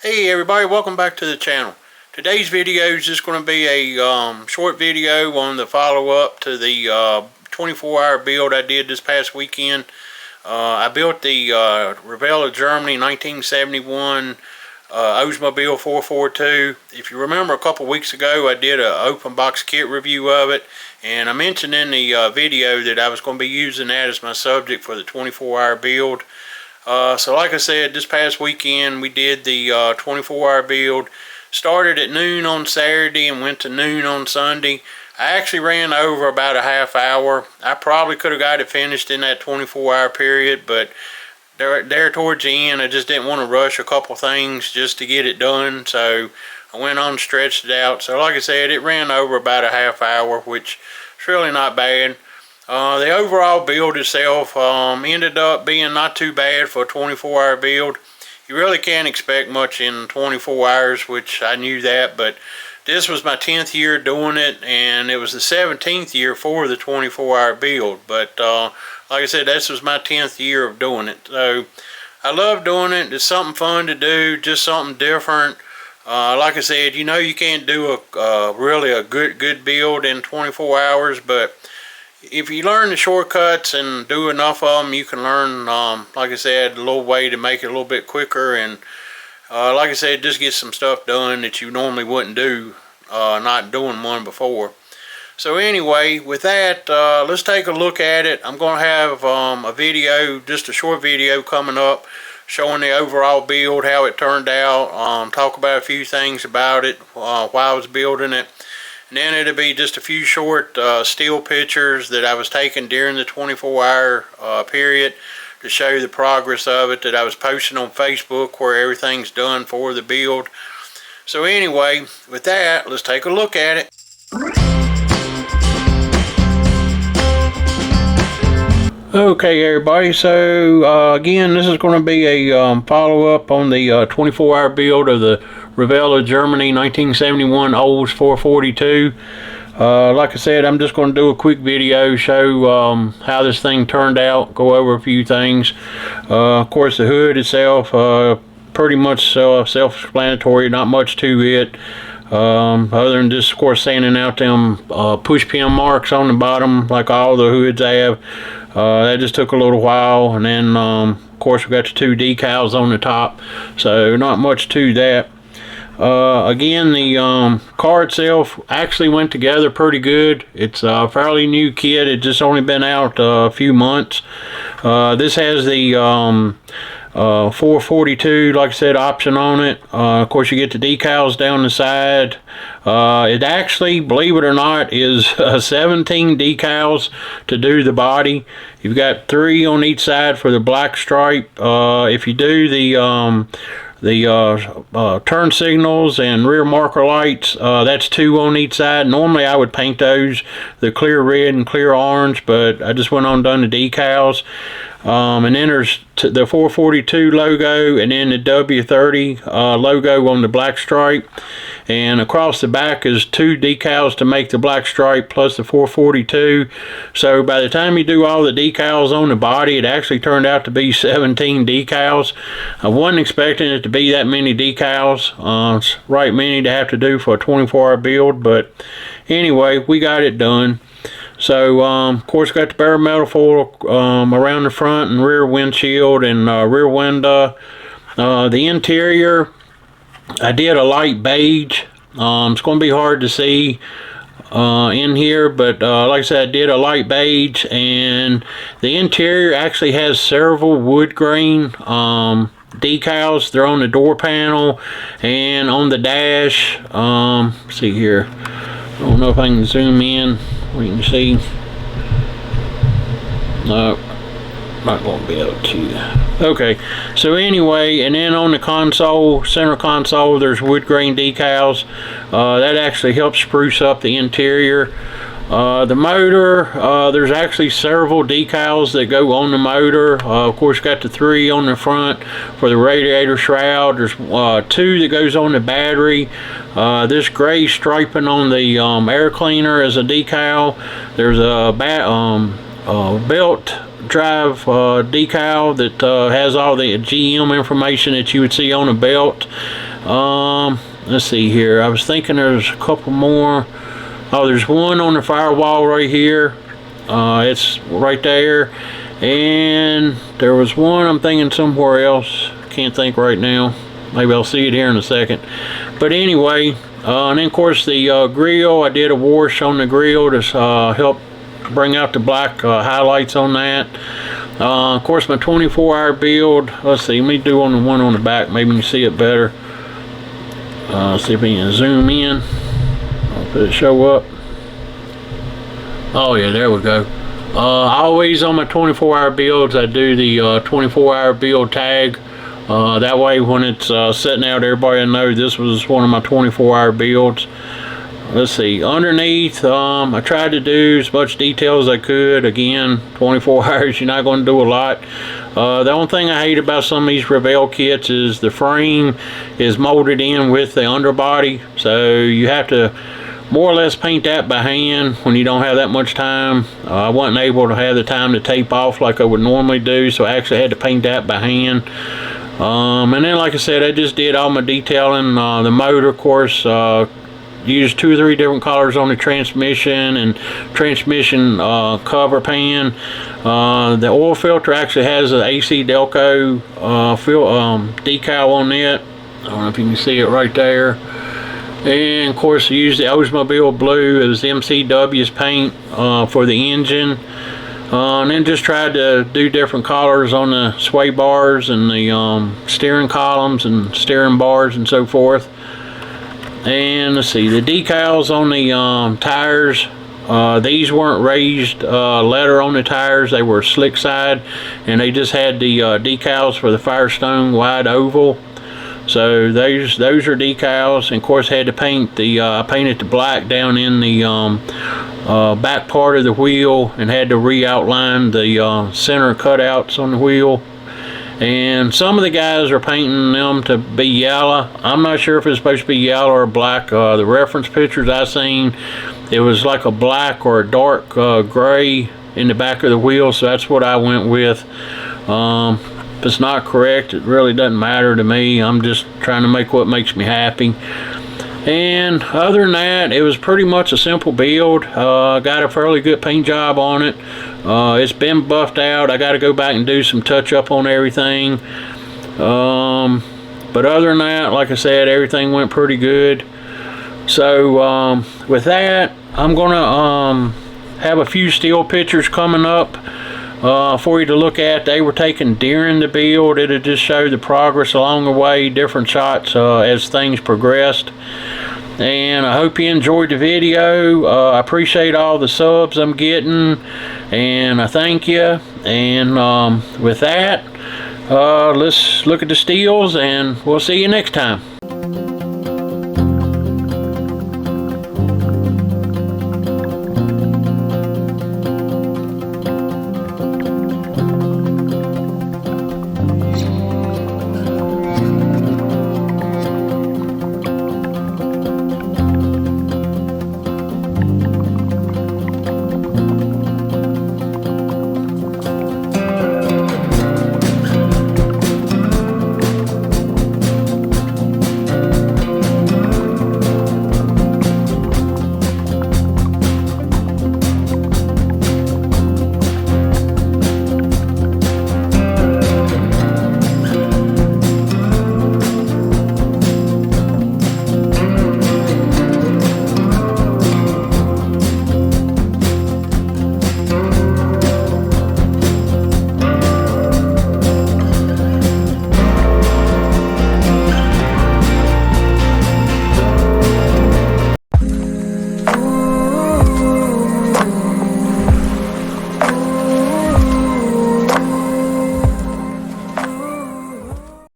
Hey everybody, welcome back to the channel. Today's video is just going to be a short video on the follow-up to the 24-hour build I did this past weekend. I built the Revell of Germany 1971 Oldsmobile 442. If you remember, a couple weeks ago I did an open box kit review of it, and I mentioned in the video that I was going to be using that as my subject for the 24-hour build. So like I said, this past weekend we did the 24-hour build. Started at noon on Saturday and went to noon on Sunday. I actually ran over about a half hour. I probably could have got it finished in that 24-hour period, but there towards the end I just didn't want to rush a couple things just to get it done, so I went on and stretched it out. So like I said, it ran over about a half hour, which is really not bad. The overall build itself ended up being not too bad for a 24-hour build. You really can't expect much in 24 hours, which I knew that, but this was my 10th year doing it, and it was the 17th year for the 24-hour build. But like I said, this was my 10th year of doing it. So I love doing it. It's something fun to do, just something different. Like I said, you know, you can't do really a good build in 24 hours, but if you learn the shortcuts and do enough of them, you can learn, like I said, a little way to make it a little bit quicker, and like I said, just get some stuff done that you normally wouldn't do, not doing one before. So anyway, with that, let's take a look at it. I'm going to have a video, just a short video coming up, showing the overall build, how it turned out, talk about a few things about it while I was building it. And then it'll be just a few short still pictures that I was taking during the 24-hour period to show you the progress of it that I was posting on Facebook, where everything's done for the build. So anyway, with that, let's take a look at it. Okay everybody, so again, this is going to be a follow-up on the 24-hour build of the Revell of Germany 1971 Olds 442. Like I said, I'm just going to do a quick video, show how this thing turned out, go over a few things. Of course, the hood itself, pretty much self-explanatory, not much to it. Other than just, of course, sanding out them push pin marks on the bottom like all the hoods have. That just took a little while, and then of course we got the two decals on the top, so not much to that. Again, the car itself actually went together pretty good. It's a fairly new kit. It's just only been out a few months. This has the 442, like I said, option on it. Of course, you get the decals down the side. It actually, believe it or not, is 17 decals to do the body. You've got 3 on each side for the black stripe. If you do the turn signals and rear marker lights, that's 2 on each side. Normally I would paint those the clear red and clear orange, but I just went on and done the decals. And then there's the 442 logo, and then the W30 logo on the black stripe, and across the back is 2 decals to make the black stripe plus the 442. So by the time you do all the decals on the body, it actually turned out to be 17 decals. I wasn't expecting it to be that many decals. It's right many to have to do for a 24-hour build, but anyway, we got it done. So, of course, got the bare metal foil around the front and rear windshield and rear window. The interior, I did a light beige. It's going to be hard to see in here, but like I said, I did a light beige, and the interior actually has several wood grain decals. They're on the door panel and on the dash. Let's see here. I don't know if I can zoom in. We can see. No, not going to be able to. Okay, so anyway, and then on the console, center console, there's wood grain decals. That actually helps spruce up the interior. The motor, there's actually several decals that go on the motor. Of course, got the 3 on the front for the radiator shroud. There's 2 that goes on the battery. This gray striping on the air cleaner is a decal. There's a belt drive decal that has all the GM information that you would see on a belt. Let's see here. I was thinking there's a couple more. Oh, there's one on the firewall right here. It's right there. And there was one I'm thinking somewhere else. Can't think right now. Maybe I'll see it here in a second. But anyway, and then of course the grill, I did a wash on the grill to help bring out the black highlights on that. Of course, my 24-hour build. Let's see, let me do on the one on the back. Maybe you can see it better. See if we can zoom in. I'll put it show up. Oh yeah, there we go. Always on my 24-hour builds, I do the 24-hour build tag. That way, when it's sitting out, everybody will know this was one of my 24-hour builds. Let's see, underneath, I tried to do as much detail as I could. Again, 24 hours, you're not going to do a lot. The only thing I hate about some of these Revell kits is the frame is molded in with the underbody, so you have to more or less paint that by hand when you don't have that much time. I wasn't able to have the time to tape off like I would normally do, so I actually had to paint that by hand. And then, like I said, I just did all my detailing. The motor, of course, used 2 or 3 different colors on the transmission and transmission cover pan. The oil filter actually has an AC Delco decal on it. I don't know if you can see it right there. And of course I used the Oldsmobile blue. It was MCW's paint for the engine. And then just tried to do different colors on the sway bars and the steering columns and steering bars and so forth. And let's see, the decals on the tires, these weren't raised letter on the tires. They were slick side, and they just had the decals for the Firestone wide oval. So those are decals. And of course, had to paint the I painted the black down in the back part of the wheel, and had to re-outline the center cutouts on the wheel. And some of the guys are painting them to be yellow. I'm not sure if it's supposed to be yellow or black. The reference pictures I seen, it was like a black or a dark gray in the back of the wheel, so that's what I went with. If it's not correct, it really doesn't matter to me. I'm just trying to make what makes me happy. And other than that, it was pretty much a simple build. Got a fairly good paint job on it. It's been buffed out. I got to go back and do some touch up on everything. But other than that, like I said, everything went pretty good. So with that, I'm gonna have a few still pictures coming up for you to look at. They were taken during the build. It'll just show the progress along the way, different shots as things progressed. And I hope you enjoyed the video. I appreciate all the subs I'm getting, and I thank you. And with that, let's look at the steels, and we'll see you next time.